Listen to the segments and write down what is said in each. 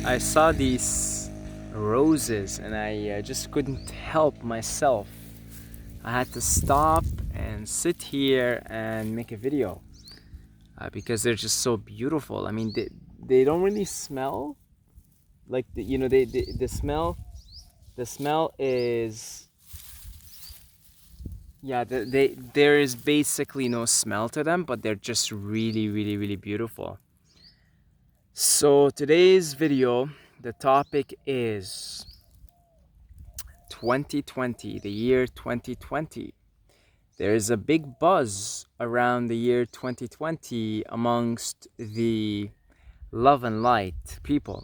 I saw these roses and I just couldn't help myself. I had to stop and sit here and make a video because they're just so beautiful. I mean, they don't really smell like the smell is, yeah, there is basically no smell to them, but they're just really, really, really beautiful. So today's video, the topic is 2020, the year 2020. There is a big buzz around the year 2020 amongst the love and light people.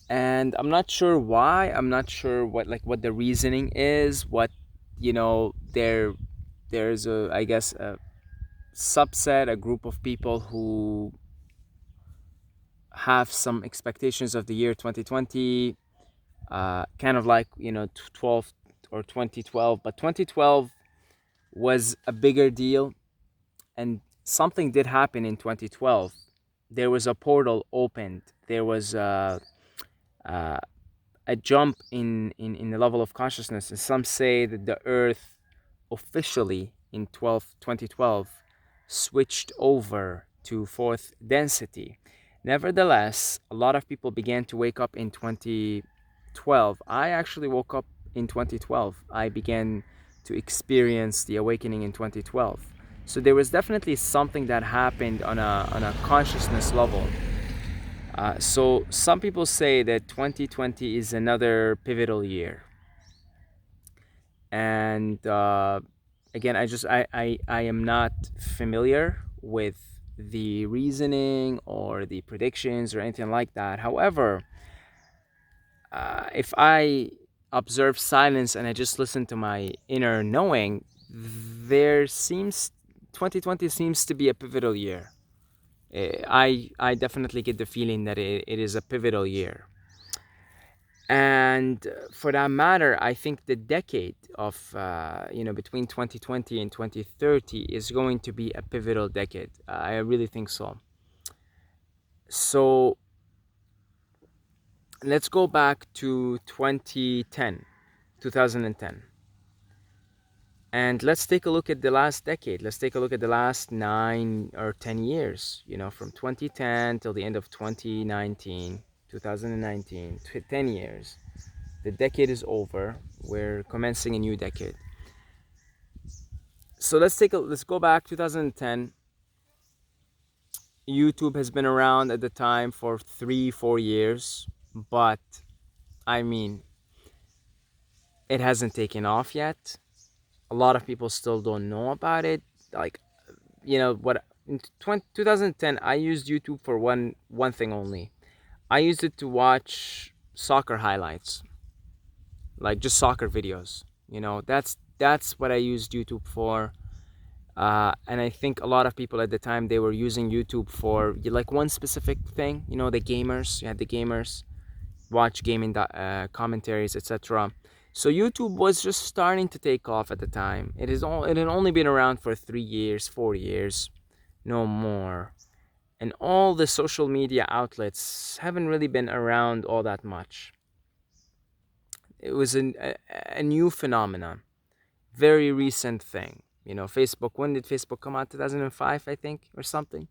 And I'm not sure why. I'm not sure what the reasoning is. There's a, I guess, a subset, a group of people who have some expectations of the year 2020, kind of like 12 or 2012, but 2012 was a bigger deal, and something did happen in 2012. There was a portal opened. There was uh, a jump in the level of consciousness, and some say that the earth officially in 2012 switched over to fourth density. Nevertheless, a lot of people began to wake up in 2012. I actually woke up in 2012. I began to experience the awakening in 2012. So there was definitely something that happened on a consciousness level. So some people say that 2020 is another pivotal year. And again, I am not familiar with the reasoning or the predictions or anything like that. However, if I observe silence and I just listen to my inner knowing, there seems 2020 seems to be a pivotal year. I definitely get the feeling that it is a pivotal year. And for that matter, I think the decade of between 2020 and 2030 is going to be a pivotal decade. I really think so. So let's go back to 2010, and let's take a look at the last decade. Let's take a look at the last 9 or 10 years, from 2010 till the end of 2019, 2019, 10 years. The decade is over. We're commencing a new decade. So let's go back 2010. YouTube has been around at the time for 3-4 years, but I mean, it hasn't taken off yet. A lot of people still don't know about it. Like, what, in 2010 I used YouTube for one thing only. I used it to watch soccer highlights, like just soccer videos. That's what I used YouTube for. And I think a lot of people at the time, they were using YouTube for like one specific thing. The gamers. You had the gamers watch gaming commentaries, etc. So YouTube was just starting to take off at the time. It had only been around for 3 years, 4 years, no more. And all the social media outlets haven't really been around all that much. It was a new phenomenon, very recent thing. Facebook, when did Facebook come out? 2005, I think, or something.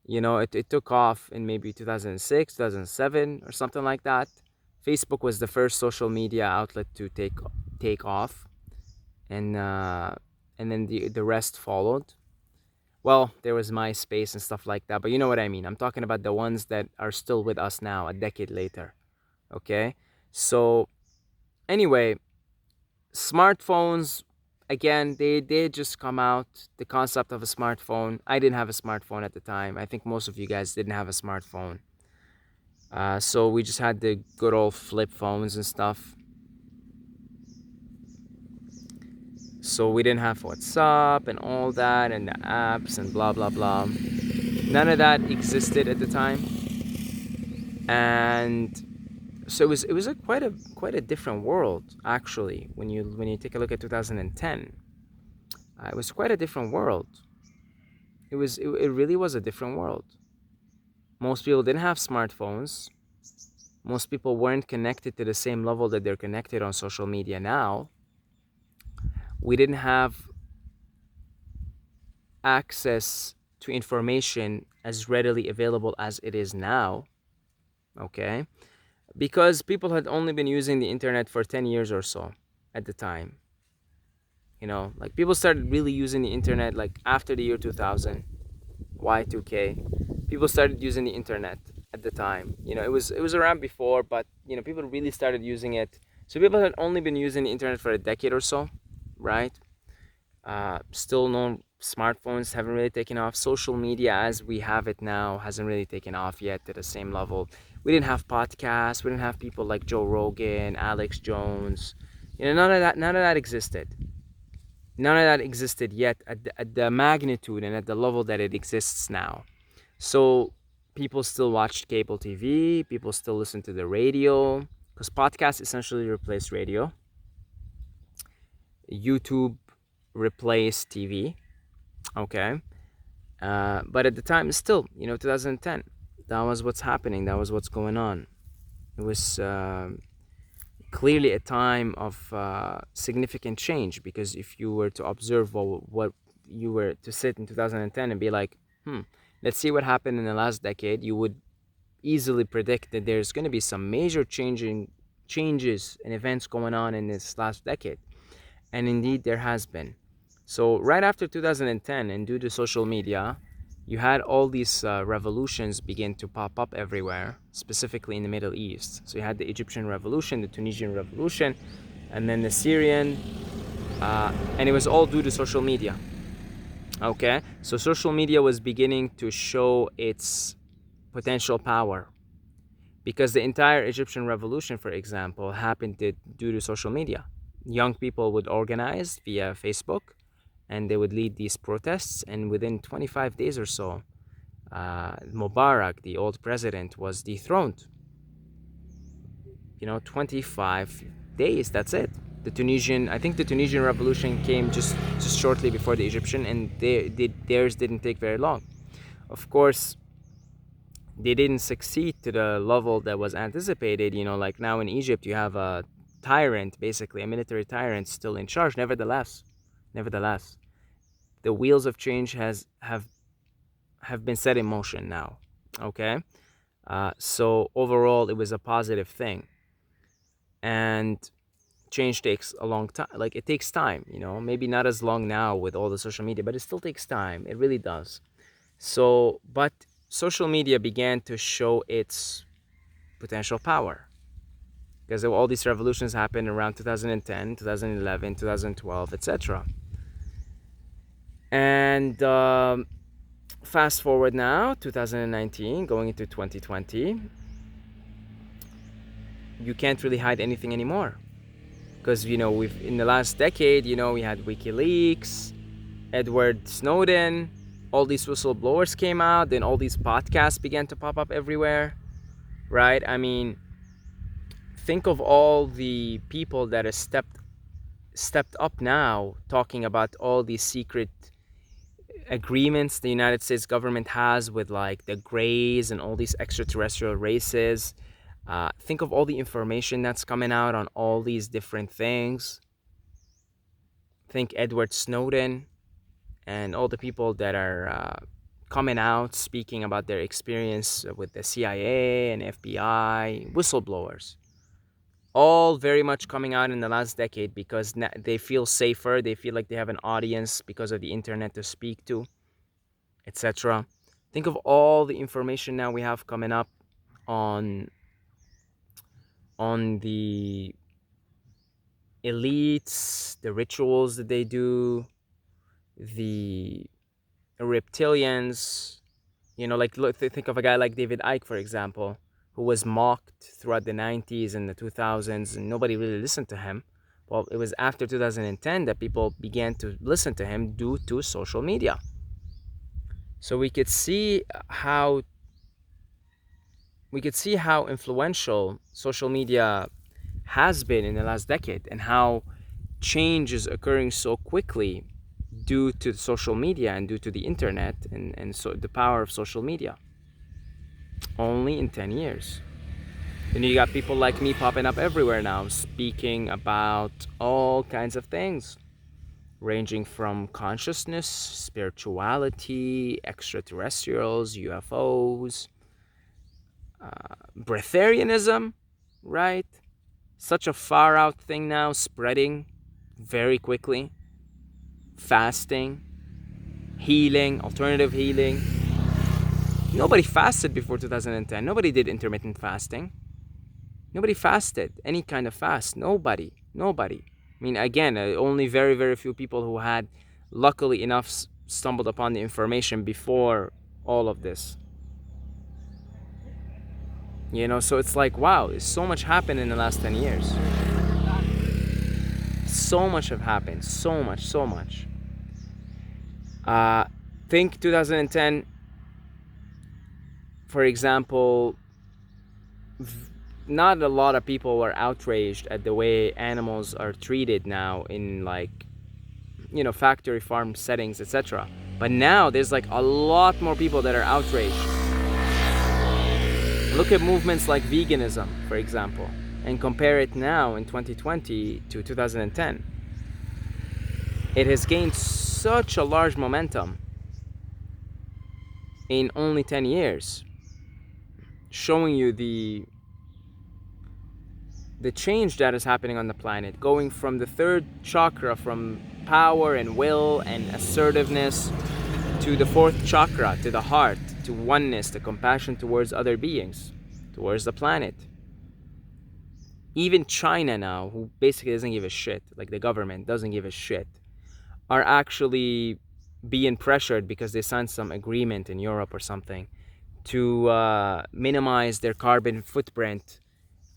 It took off in maybe 2006, 2007, or something like that. Facebook was the first social media outlet to take off, and then the rest followed. Well, there was MySpace and stuff like that, but you know what I mean. I'm talking about the ones that are still with us now, a decade later. Okay, so anyway, smartphones, again, they had just come out. The concept of a smartphone. I didn't have a smartphone at the time. I think most of you guys didn't have a smartphone. So we just had the good old flip phones and stuff. So we didn't have WhatsApp and all that and the apps and blah blah blah. None of that existed at the time. And so it was quite a different world, actually, when you take a look at 2010. It was quite a different world. It really was a different world. Most people didn't have smartphones. Most people weren't connected to the same level that they're connected on social media now. We didn't have access to information as readily available as it is now, okay? Because people had only been using the internet for 10 years or so at the time. You know, like people started really using the internet like after the year 2000, Y2K. People started using the internet at the time. You know, it was around before, but you know, people really started using it. So people had only been using the internet for a decade or so, right? Still no smartphones haven't really taken off. Social media as we have it now hasn't really taken off yet at the same level. We didn't have podcasts. We didn't have people like Joe Rogan, Alex Jones. You know, none of that existed. None of that existed yet at the magnitude and at the level that it exists now. So people still watched cable TV. People still listen to the radio because podcasts essentially replaced radio. YouTube replaced TV. Okay. But at the time, still, you know, 2010, that was what's happening. That was what's going on. It was clearly a time of significant change, because if you were to observe what you were to sit in 2010 and be like, let's see what happened in the last decade, you would easily predict that there's going to be some major changes and events going on in this last decade. And indeed, there has been. So right after 2010, and due to social media, you had all these revolutions begin to pop up everywhere, specifically in the Middle East. So you had the Egyptian Revolution, the Tunisian Revolution, and then the Syrian, and it was all due to social media. Okay, so social media was beginning to show its potential power, because the entire Egyptian Revolution, for example, happened due to social media. Young people would organize via Facebook, and they would lead these protests, and within 25 days or so, Mubarak, the old president, was dethroned. 25 days, that's it. I think the Tunisian revolution came just shortly before the Egyptian, and theirs didn't take very long. Of course, they didn't succeed to the level that was anticipated. Like now in Egypt, you have a tyrant, basically a military tyrant, still in charge. Nevertheless, the wheels of change have been set in motion now. Okay, so overall, it was a positive thing, and change takes a long time. Like, it takes time. Maybe not as long now with all the social media, but it still takes time. It really does. So, but social media began to show its potential power, because all these revolutions happened around 2010, 2011, 2012, etc. And fast forward now, 2019, going into 2020, you can't really hide anything anymore, because we've in the last decade, we had WikiLeaks, Edward Snowden, all these whistleblowers came out, then all these podcasts began to pop up everywhere, right? I mean, think of all the people that have stepped up now, talking about all these secret agreements the United States government has with like the Greys and all these extraterrestrial races. Think of all the information that's coming out on all these different things. Think Edward Snowden and all the people that are coming out speaking about their experience with the CIA and FBI, whistleblowers. All very much coming out in the last decade because they feel safer, they feel like they have an audience because of the internet to speak to, etc. Think of all the information now we have coming up on the elites, the rituals that they do, the reptilians. Like think of a guy like David Icke, for example, who was mocked throughout the 90s and the 2000s, and nobody really listened to him. Well, it was after 2010 that people began to listen to him due to social media. So we could see how influential social media has been in the last decade, and how change is occurring so quickly due to social media and due to the internet and so the power of social media. Only in 10 years. And you got people like me popping up everywhere now, speaking about all kinds of things, ranging from consciousness, spirituality, extraterrestrials, UFOs, breatharianism, right? Such a far out thing now, spreading very quickly. Fasting, healing, alternative healing. Nobody fasted before 2010. Nobody did intermittent fasting. Nobody fasted any kind of fast. Nobody. I mean, again, only very, very few people who had, luckily enough, stumbled upon the information before all of this. You know, so it's like, wow, so much happened in the last 10 years. So much have happened. So much. Think 2010, for example, not a lot of people were outraged at the way animals are treated now in, like, you know, factory farm settings, etc. But now there's like a lot more people that are outraged. Look at movements like veganism, for example, and compare it now in 2020 to 2010. It has gained such a large momentum in only 10 years, showing you the change that is happening on the planet, going from the third chakra, from power and will and assertiveness, to the fourth chakra, to the heart, to oneness, to compassion towards other beings, towards the planet. Even China now, who basically doesn't give a shit, like the government doesn't give a shit, are actually being pressured because they signed some agreement in Europe or something to minimize their carbon footprint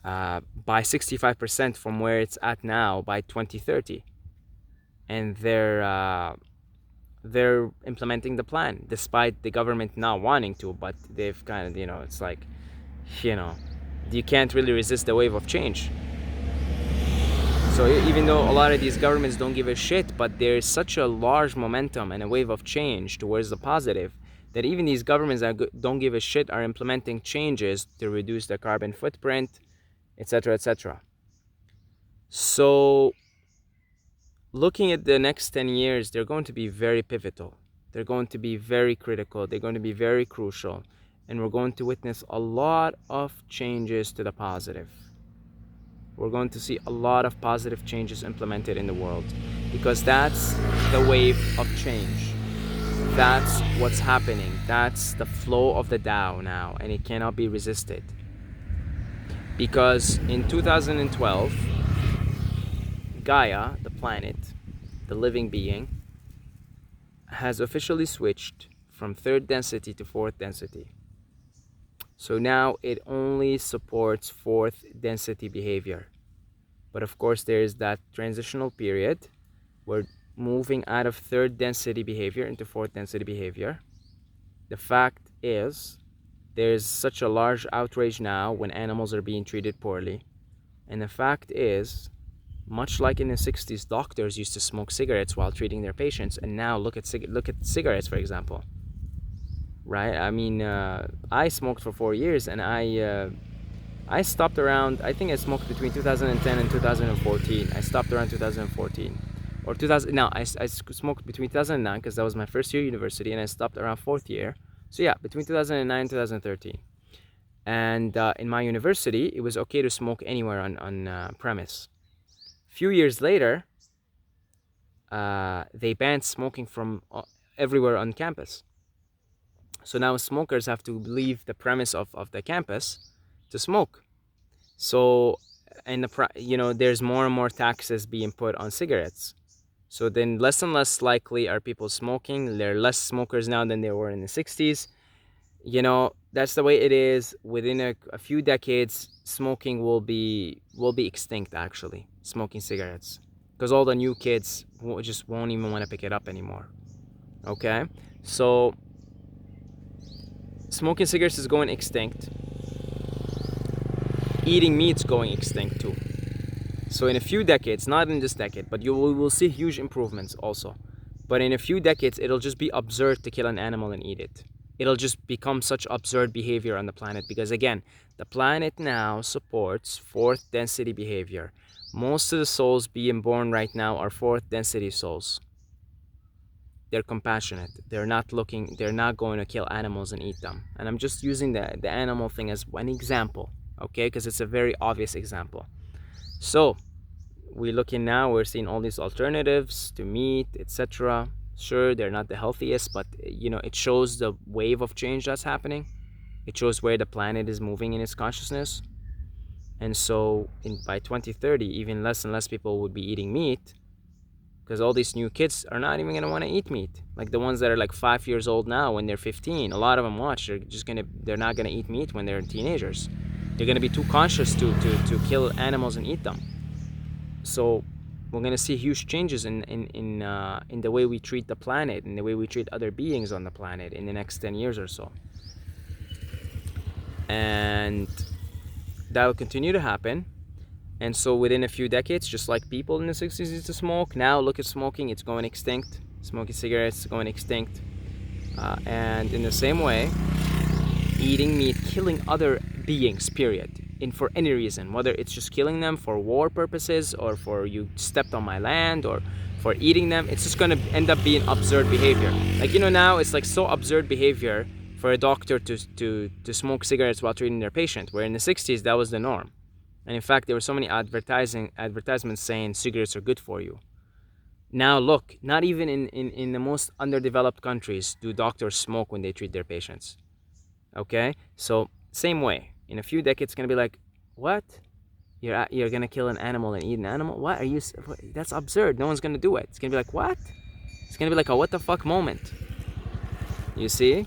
by 65% from where it's at now by 2030. And they're implementing the plan despite the government not wanting to, but they've kind of, you know, it's like, you know, you can't really resist the wave of change. So even though a lot of these governments don't give a shit, but there's such a large momentum and a wave of change towards the positive that even these governments that don't give a shit are implementing changes to reduce their carbon footprint, etc., etc. So looking at the next 10 years, they're going to be very pivotal. They're going to be very critical. They're going to be very crucial. And we're going to witness a lot of changes to the positive. We're going to see a lot of positive changes implemented in the world, because that's the wave of change. That's what's happening. That's the flow of the Tao now, and it cannot be resisted. Because in 2012, Gaia, the planet, the living being, has officially switched from third density to fourth density. So now it only supports fourth density behavior. But of course, there is that transitional period. We're moving out of third density behavior into fourth density behavior. The fact is, there's such a large outrage now when animals are being treated poorly. And the fact is, much like in the 60s, doctors used to smoke cigarettes while treating their patients. And now look at cigarettes, for example. Right? I mean, I smoked for 4 years, and I stopped around, I think I smoked between 2010 and 2014. I stopped around 2014. Or 2000, no, I smoked between 2009, because that was my first year university, and I stopped around fourth year. So yeah, between 2009 and 2013. And in my university, it was okay to smoke anywhere on premise. A few years later, they banned smoking from everywhere on campus. So now smokers have to leave the premise of the campus to smoke. So, and there's more and more taxes being put on cigarettes. So then less and less likely are people smoking. There are less smokers now than there were in the 60s. You know, that's the way it is. Within a few decades, smoking will be extinct, actually, smoking cigarettes. Because all the new kids just won't even want to pick it up anymore. Okay? So smoking cigarettes is going extinct. Eating meat's going extinct too. So in a few decades, not in this decade, but we will see huge improvements also. But in a few decades, it'll just be absurd to kill an animal and eat it. it'll just become such absurd behavior on the planet, because again, the planet now supports fourth density behavior. Most of the souls being born right now are fourth density souls. They're compassionate. They're not going to kill animals and eat them. And I'm just using the animal thing as one example, okay? Because it's a very obvious example. So we're looking now, we're seeing all these alternatives to meat, etc. Sure, they're not the healthiest, but it shows the wave of change that's happening. It shows where the planet is moving in its consciousness. And so by 2030, even less and less people would be eating meat, because all these new kids are not even going to want to eat meat. Like the ones that are like 5 years old now, when they're 15, a lot of them they're not going to eat meat when they're teenagers. They're going to be too conscious to kill animals and eat them. So we're going to see huge changes in the way we treat the planet, in the way we treat other beings on the planet in the next 10 years or so. And that will continue to happen. And so within a few decades, just like people in the 60s used to smoke, now look at smoking, it's going extinct. Smoking cigarettes is going extinct. And in the same way, eating meat, killing other beings, period, and for any reason, whether it's just killing them for war purposes, or for you stepped on my land, or for eating them, it's just going to end up being absurd behavior. Like, now it's like so absurd behavior for a doctor to smoke cigarettes while treating their patient, where in the 60s that was the norm. And in fact, there were so many advertisements saying cigarettes are good for you. Now look, not even in the most underdeveloped countries do doctors smoke when they treat their patients. Okay? So same way, in a few decades, it's going to be like, what? You're going to kill an animal and eat an animal? What are you? That's absurd. No one's going to do it. It's going to be like, what? It's going to be like a what the fuck moment. You see?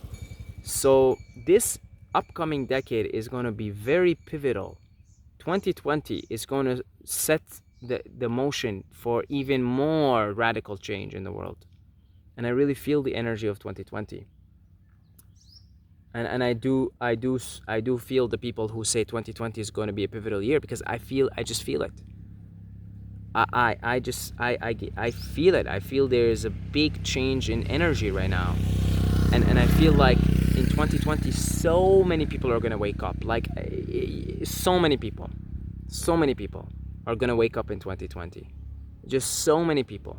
So this upcoming decade is going to be very pivotal. 2020 is going to set the motion for even more radical change in the world. And I really feel the energy of 2020. And I do feel the people who say 2020 is going to be a pivotal year, because I just feel it. I feel it. I feel there is a big change in energy right now. And I feel like in 2020, so many people are going to wake up. Like, so many people are going to wake up in 2020. Just so many people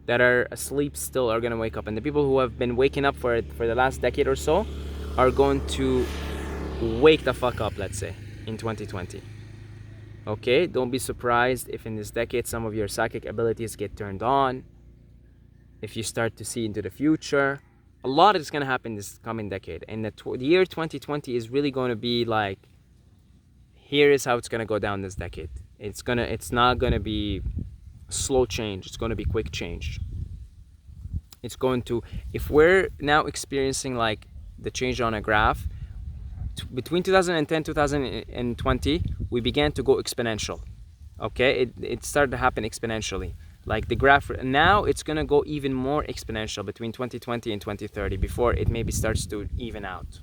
that are asleep still are going to wake up. And the people who have been waking up for the last decade or so are going to wake the fuck up, let's say, in 2020. Okay? Don't be surprised if in this decade some of your psychic abilities get turned on. If you start to see into the future. A lot is going to happen this coming decade. And the year 2020 is really going to be like, here is how it's going to go down this decade. It's not going to be slow change. It's going to be quick change. It's going to, if we're now experiencing like the change on a graph, between 2010 2020, we began to go exponential. Okay, it started to happen exponentially. Like the graph now, it's gonna go even more exponential between 2020 and 2030 before it maybe starts to even out.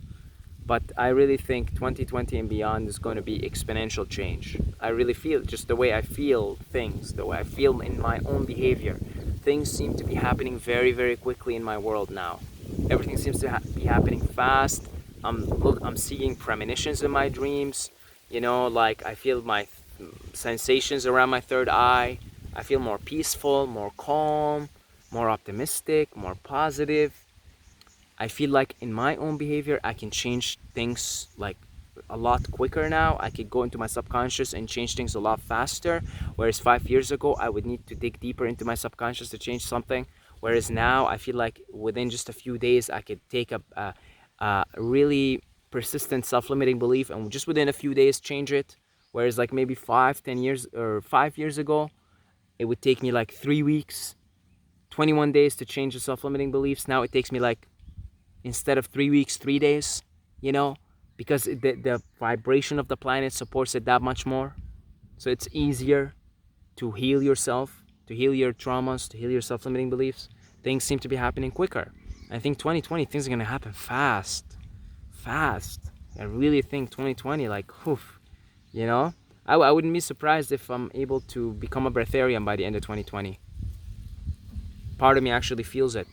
But I really think 2020 and beyond is going to be exponential change. I really feel just the way I feel things, the way I feel in my own behavior. Things seem to be happening very, very quickly in my world now. Everything seems to be happening fast. I'm seeing premonitions in my dreams. Like I feel my sensations around my third eye. I feel more peaceful, more calm, more optimistic, more positive. I feel like in my own behavior, I can change things like a lot quicker now. I could go into my subconscious and change things a lot faster. Whereas 5 years ago, I would need to dig deeper into my subconscious to change something. Whereas now, I feel like within just a few days, I could take a really persistent self-limiting belief and just within a few days change it. Whereas like maybe 10 years or 5 years ago, it would take me like 3 weeks, 21 days to change the self-limiting beliefs. Now it takes me like, instead of 3 weeks, 3 days, because the vibration of the planet supports it that much more. So it's easier to heal yourself, to heal your traumas, to heal your self-limiting beliefs. Things seem to be happening quicker. I think 2020, things are going to happen fast. I really think 2020, like, oof, I wouldn't be surprised if I'm able to become a breatharian by the end of 2020. Part of me actually feels it.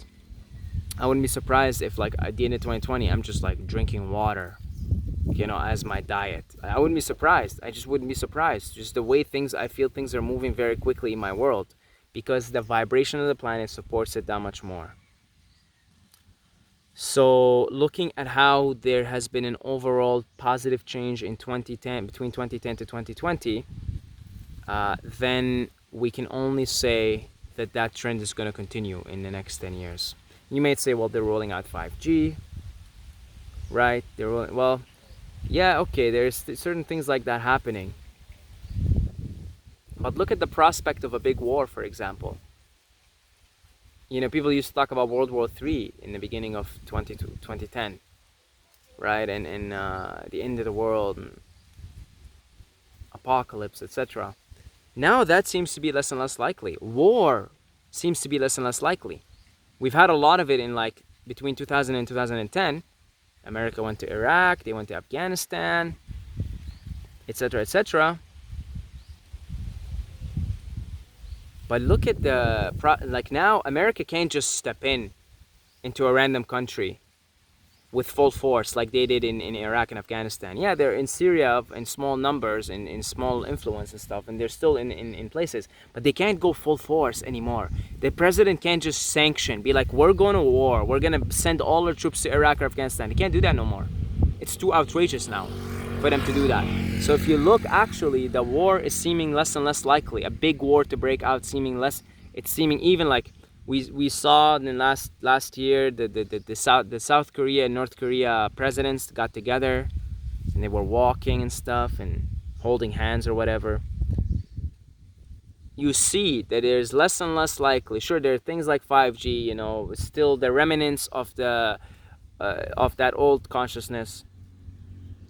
I wouldn't be surprised if like at the end of 2020 I'm just like drinking water, you know, as my diet. I wouldn't be surprised. I just wouldn't be surprised. Just the way I feel things are moving very quickly in my world, because the vibration of the planet supports it that much more. So looking at how there has been an overall positive change in 2010, between 2010 to 2020, then we can only say that that trend is going to continue in the next 10 years. You may say, well, they're rolling out 5G, right? Well, yeah, okay, there's certain things like that happening. But look at the prospect of a big war, for example. You know, people used to talk about World War III in the beginning of 2010, right? And the end of the world, and apocalypse, etc. Now that seems to be less and less likely. War seems to be less and less likely. We've had a lot of it in like between 2000 and 2010. America went to Iraq, they went to Afghanistan, etc., etc. But look at like now America can't just step into a random country with full force like they did in Iraq and Afghanistan. Yeah, they're in Syria in small numbers, in small influence and stuff, and they're still in places, but they can't go full force anymore. The president can't just sanction, be like, we're going to war, we're going to send all our troops to Iraq or Afghanistan. They can't do that no more. It's too outrageous now for them to do that. So if you look, actually, the war is seeming less and less likely. A big war to break out seeming less. It's seeming even like we saw in the last year the South Korea and North Korea presidents got together and they were walking and stuff and holding hands or whatever. You see that there's less and less likely. Sure, there are things like 5G, you know, still the remnants of the of that old consciousness.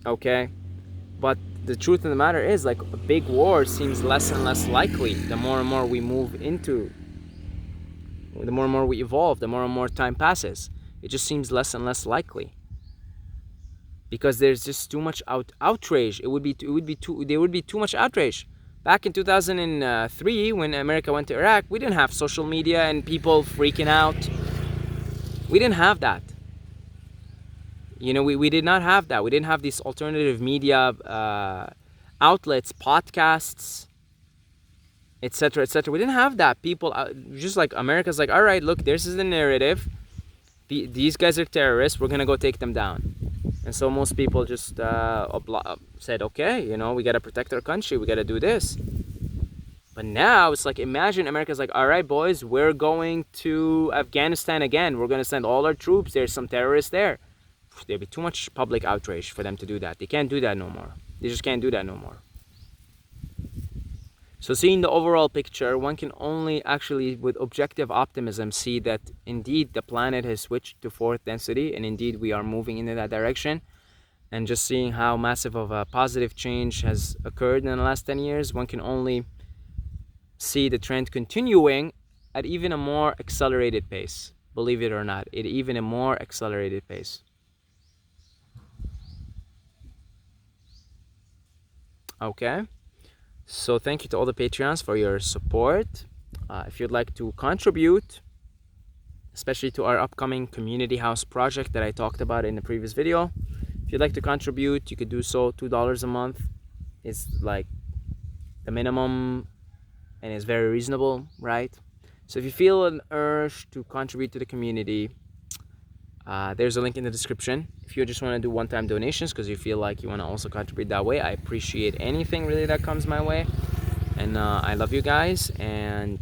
Okay, but the truth of the matter is, like, a big war seems less and less likely the more and more we move into, the more and more we evolve, the more and more time passes. It just seems less and less likely because there's just too much outrage. There would be too much outrage. Back in 2003, when America went to Iraq, we didn't have social media and people freaking out. We didn't have that. You know, we did not have that. We didn't have these alternative media outlets, podcasts, etc., etc. We didn't have that. People, just like America's like, all right, look, this is the narrative. These guys are terrorists. We're going to go take them down. And so most people just said, okay, you know, we got to protect our country. We got to do this. But now it's like, imagine America's like, all right, boys, we're going to Afghanistan again. We're going to send all our troops. There's some terrorists there. There'd be too much public outrage for them to do that. They can't do that no more. They just can't do that no more. So seeing the overall picture, one can only actually, with objective optimism, see that indeed the planet has switched to fourth density, and indeed we are moving in that direction. And just seeing how massive of a positive change has occurred in the last 10 years, one can only see the trend continuing at even a more accelerated pace. Believe it or not, at even a more accelerated pace. Okay, so thank you to all the Patreons for your support. If you'd like to contribute, especially to our upcoming community house project that I talked about in the previous video, if you'd like to contribute, you could do so. $2 a month is like the minimum and it's very reasonable, right? So if you feel an urge to contribute to the community, there's a link in the description. If you just want to do one-time donations because you feel like you want to also contribute that way, I appreciate anything really that comes my way. And I love you guys. And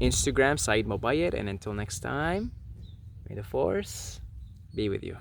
Instagram, Saeed Mobayed. And until next time, may the force be with you.